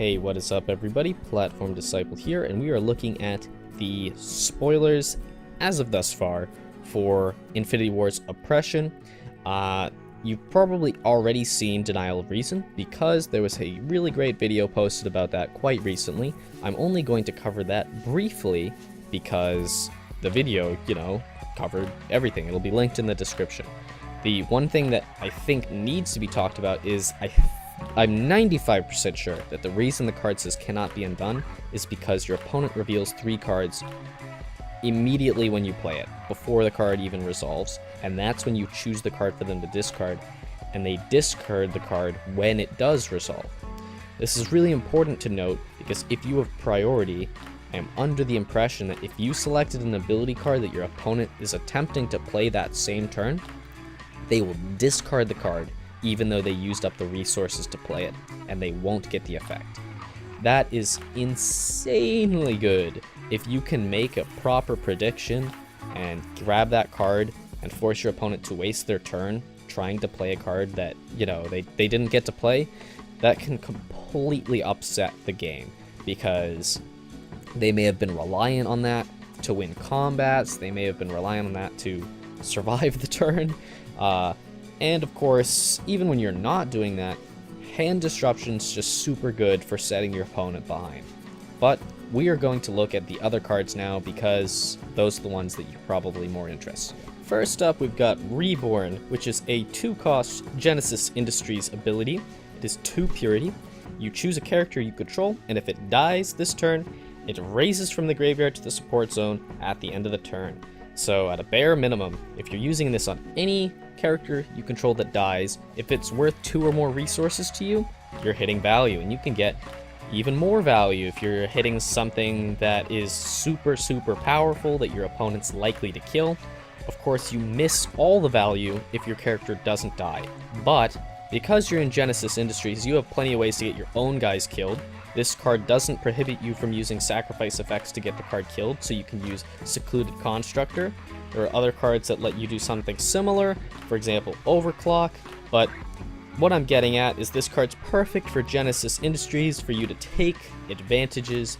Hey, what is up everybody? Platform Disciple here, and we are looking at the spoilers as of thus far for Infinity War's Oppression. You've probably already seen Denial of Reason because there was a really great video posted about that quite recently. I'm only going to cover that briefly because the video, covered everything. It'll be linked in the description. The one thing that I think needs to be talked about is I'm 95% sure that the reason the card says cannot be undone is because your opponent reveals 3 cards immediately when you play it, before the card even resolves, and that's when you choose the card for them to discard, and they discard the card when it does resolve. This is really important to note because if you have priority, I am under the impression that if you selected an ability card that your opponent is attempting to play that same turn, they will discard the card even though they used up the resources to play it, and they won't get the effect. That is insanely good if you can make a proper prediction and grab that card and force your opponent to waste their turn trying to play a card that, they didn't get to play. That can completely upset the game because they may have been reliant on that to win combats, they may have been reliant on that to survive the turn, and of course, even when you're not doing that, hand disruption's just super good for setting your opponent behind. But we are going to look at the other cards now because those are the ones that you're probably more interested in. First up, we've got Reborn, which is a 2-cost Genesis Industries ability. It is 2 purity. You choose a character you control, and if it dies this turn, it raises from the graveyard to the support zone at the end of the turn. So at a bare minimum, if you're using this on any character you control that dies, if it's worth 2 or more resources to you, you're hitting value, and you can get even more value if you're hitting something that is super powerful that your opponent's likely to kill. Of course, you miss all the value if your character doesn't die, but because you're in Genesis Industries, you have plenty of ways to get your own guys killed. This card doesn't prohibit you from using sacrifice effects to get the card killed, so you can use Secluded Constructor. There are other cards that let you do something similar, for example, Overclock, but what I'm getting at is this card's perfect for Genesis Industries for you to take advantages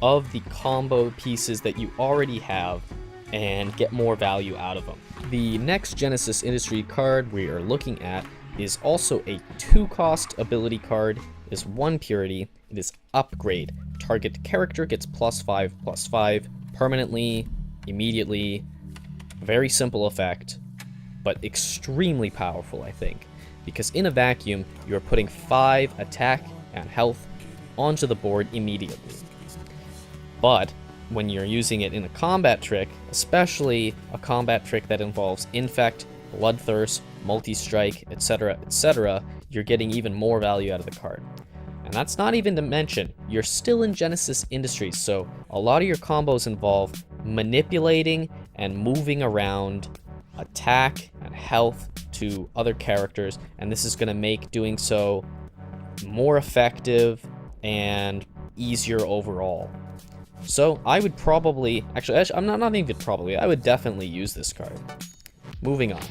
of the combo pieces that you already have and get more value out of them. The next Genesis Industry card we are looking at is also a 2-cost ability card. It is 1 purity. It is Upgrade. Target character gets +5/+5 permanently, immediately. Very simple effect, but extremely powerful, I think, because in a vacuum, you're putting 5 attack and health onto the board immediately. But when you're using it in a combat trick, especially a combat trick that involves Infect, Bloodthirst, Multi-Strike, etc., you're getting even more value out of the card. And that's not even to mention, you're still in Genesis Industries, so a lot of your combos involve manipulating and moving around attack and health to other characters, and this is going to make doing so more effective and easier overall. So I would probably, I'm not even probably, I would definitely use this card. Moving on.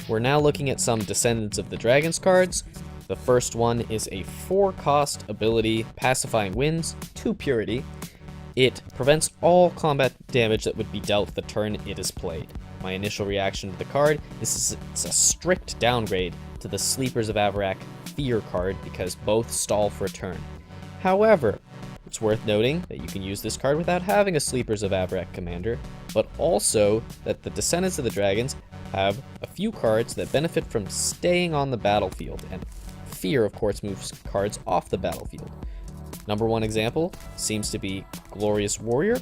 We're now looking at some Descendants of the Dragons cards. The first one is a 4-cost ability, Pacifying Winds, 2 purity. It prevents all combat damage that would be dealt the turn it is played. My initial reaction to the card is it's a strict downgrade to the Sleepers of Avarak Fear card because both stall for a turn. However, it's worth noting that you can use this card without having a Sleepers of Avarak commander, but also that the Descendants of the Dragons have a few cards that benefit from staying on the battlefield, and Fear, of course, moves cards off the battlefield. Number 1 example seems to be Glorious Warrior,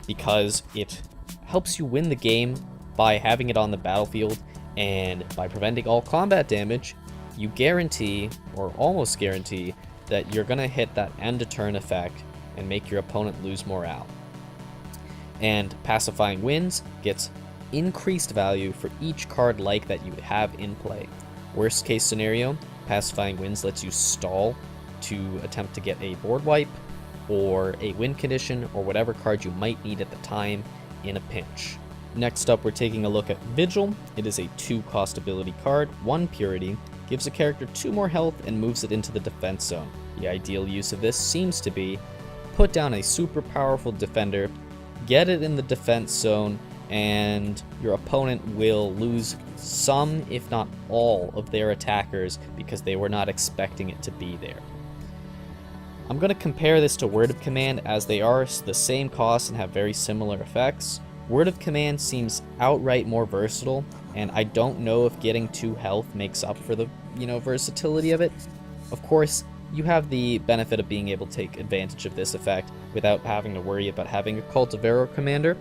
because it helps you win the game by having it on the battlefield, and by preventing all combat damage, you guarantee, or almost guarantee, that you're going to hit that end of turn effect and make your opponent lose morale. And Pacifying Winds gets increased value for each card like that you have in play. Worst case scenario, Pacifying Winds lets you stall to attempt to get a board wipe or a win condition or whatever card you might need at the time in a pinch. Next up, we're taking a look at Vigil. It is a 2-cost ability card, 1 purity, gives a character 2 more health and moves it into the defense zone. The ideal use of this seems to be put down a super powerful defender, get it in the defense zone, and your opponent will lose some, if not all, of their attackers because they were not expecting it to be there. I'm going to compare this to Word of Command, as they are the same cost and have very similar effects. Word of Command seems outright more versatile, and I don't know if getting 2 health makes up for the, versatility of it. Of course, you have the benefit of being able to take advantage of this effect without having to worry about having a Cultivator commander.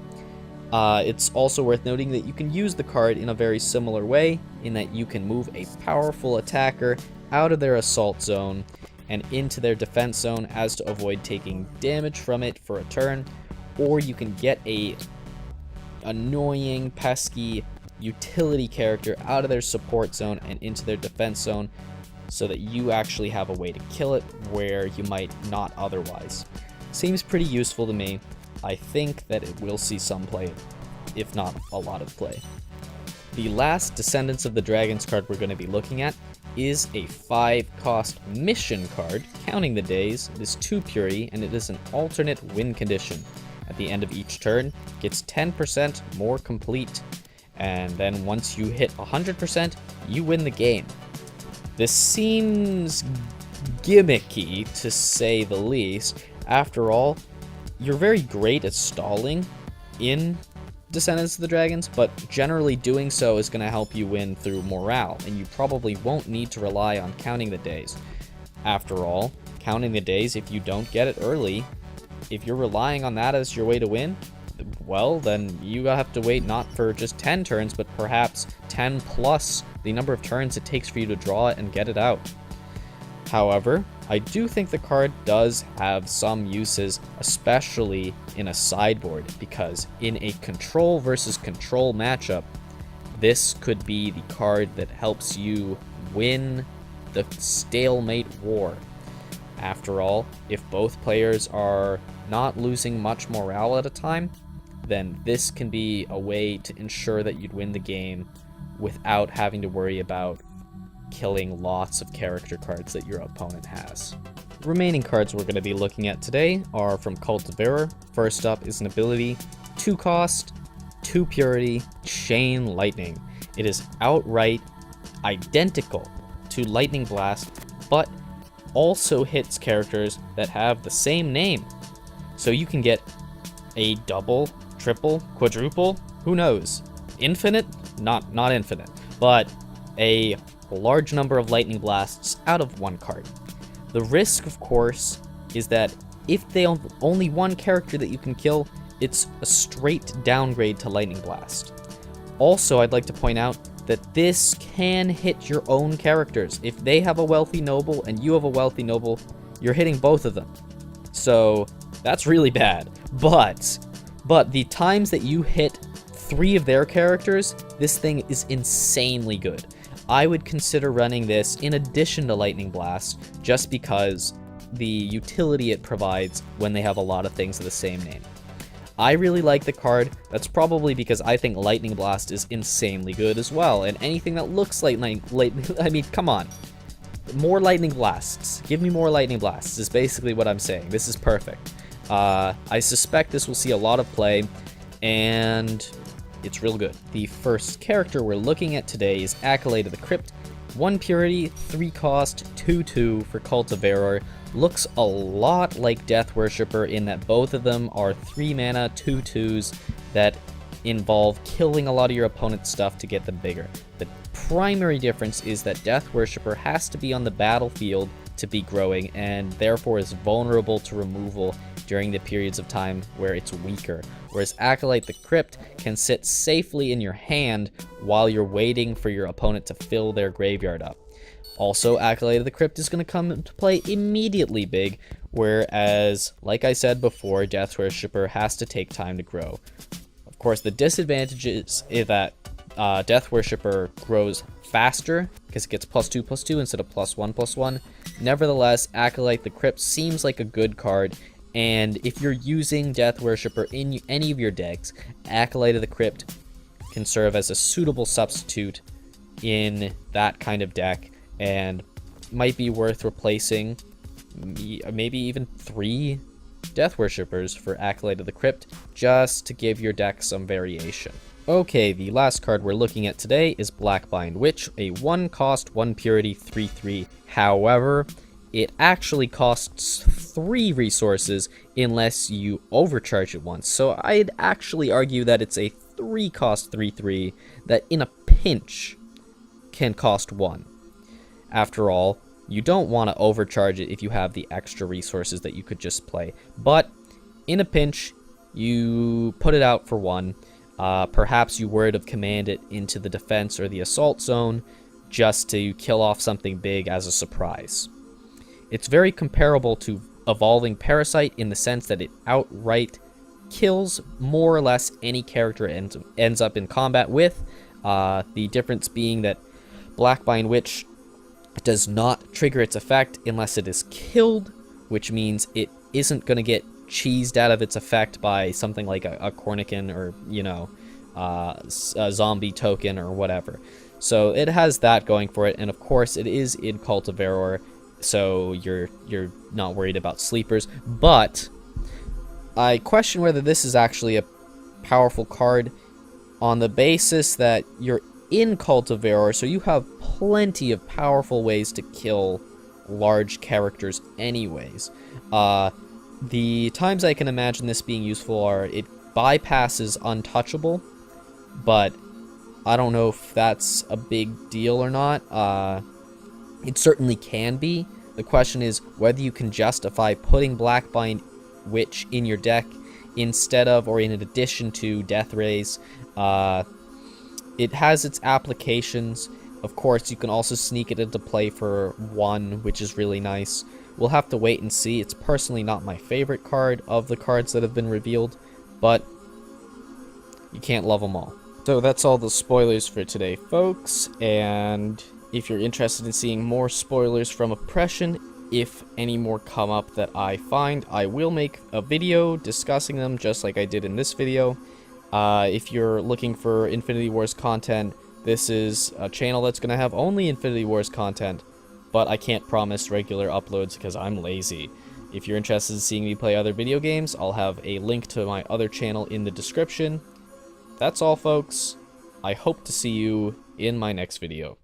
It's also worth noting that you can use the card in a very similar way, in that you can move a powerful attacker out of their assault zone and into their defense zone as to avoid taking damage from it for a turn, or you can get a annoying, pesky utility character out of their support zone and into their defense zone so that you actually have a way to kill it where you might not otherwise. Seems pretty useful to me. I think that it will see some play, if not a lot of play. The last Descendants of the Dragons card we're going to be looking at is a 5-cost mission card, Counting the Days. It is 2 purity, and it is an alternate win condition. At the end of each turn, it gets 10% more complete, and then once you hit 100%, you win the game. This seems gimmicky, to say the least. After all, you're very great at stalling in Descendants of the Dragons, but generally doing so is going to help you win through morale, and you probably won't need to rely on Counting the Days. After all, Counting the Days, if you don't get it early, if you're relying on that as your way to win, well, then you have to wait not for just 10 turns, but perhaps 10 plus the number of turns it takes for you to draw it and get it out. However, I do think the card does have some uses, especially in a sideboard, because in a control versus control matchup, this could be the card that helps you win the stalemate war. After all, if both players are not losing much morale at a time, then this can be a way to ensure that you'd win the game without having to worry about killing lots of character cards that your opponent has. The remaining cards we're going to be looking at today are from Cultivator. First up is an ability, 2 cost, 2 purity, Chain Lightning. It is outright identical to Lightning Blast, but also hits characters that have the same name. So you can get a double, triple, quadruple, who knows? Infinite? Not infinite, but a large number of Lightning Blasts out of one card. The risk, of course, is that if they have only one character that you can kill, it's a straight downgrade to Lightning Blast. Also, I'd like to point out that this can hit your own characters. If they have a wealthy noble and you have a wealthy noble, you're hitting both of them. So that's really bad. But the times that you hit 3 of their characters, this thing is insanely good. I would consider running this in addition to Lightning Blast, just because the utility it provides when they have a lot of things of the same name. I really like the card. That's probably because I think Lightning Blast is insanely good as well, and anything that looks like I mean, come on. More Lightning Blasts. Give me more Lightning Blasts is basically what I'm saying. This is perfect. I suspect this will see a lot of play, and it's real good. The first character we're looking at today is Acolyte of the Crypt. 1 purity, 3 cost, 2/2 for Cultivator. Looks a lot like Death Worshipper in that both of them are 3 mana 2/2s that involve killing a lot of your opponent's stuff to get them bigger. The primary difference is that Death Worshipper has to be on the battlefield to be growing, and therefore is vulnerable to removal during the periods of time where it's weaker, whereas Acolyte the Crypt can sit safely in your hand while you're waiting for your opponent to fill their graveyard up. Also, Acolyte of the Crypt is going to come into play immediately big, whereas, like I said before, Death Worshipper has to take time to grow. Of course, the disadvantage is that Death Worshipper grows faster because it gets +2/+2 instead of +1/+1. Nevertheless, Acolyte the Crypt seems like a good card, and if you're using Death Worshipper in any of your decks, Acolyte of the Crypt can serve as a suitable substitute in that kind of deck, and might be worth replacing maybe even 3 Death Worshippers for Acolyte of the Crypt, just to give your deck some variation. Okay, the last card we're looking at today is Blackbind Witch, a 1 cost, 1 purity, 3/3. However, it actually costs 3 resources unless you overcharge it once. So I'd actually argue that it's a 3 cost 3/3 that in a pinch can cost 1. After all, you don't want to overcharge it if you have the extra resources that you could just play. But in a pinch, you put it out for 1. Perhaps you word of command it into the defense or the assault zone just to kill off something big as a surprise. It's very comparable to Evolving Parasite in the sense that it outright kills more or less any character it ends up in combat with. The difference being that Blackbind Witch does not trigger its effect unless it is killed, which means it isn't going to get cheesed out of its effect by something like a Cornican or, you know, a zombie token or whatever. So it has that going for it, and of course it is in Cultivator, so you're not worried about sleepers. But I question whether this is actually a powerful card on the basis that you're in Cultivator, so you have plenty of powerful ways to kill large characters anyways. The times I can imagine this being useful are it bypasses Untouchable, but I don't know if that's a big deal or not. It certainly can be. The question is whether you can justify putting Blackbind Witch in your deck instead of or in addition to Death Rays. It has its applications. Of course, you can also sneak it into play for 1, which is really nice. We'll have to wait and see. It's personally not my favorite card of the cards that have been revealed, but you can't love them all. So that's all the spoilers for today, folks, and if you're interested in seeing more spoilers from Oppression, if any more come up that I find, I will make a video discussing them just like I did in this video. If you're looking for Infinity Wars content, this is a channel that's going to have only Infinity Wars content, but I can't promise regular uploads because I'm lazy. If you're interested in seeing me play other video games, I'll have a link to my other channel in the description. That's all, folks. I hope to see you in my next video.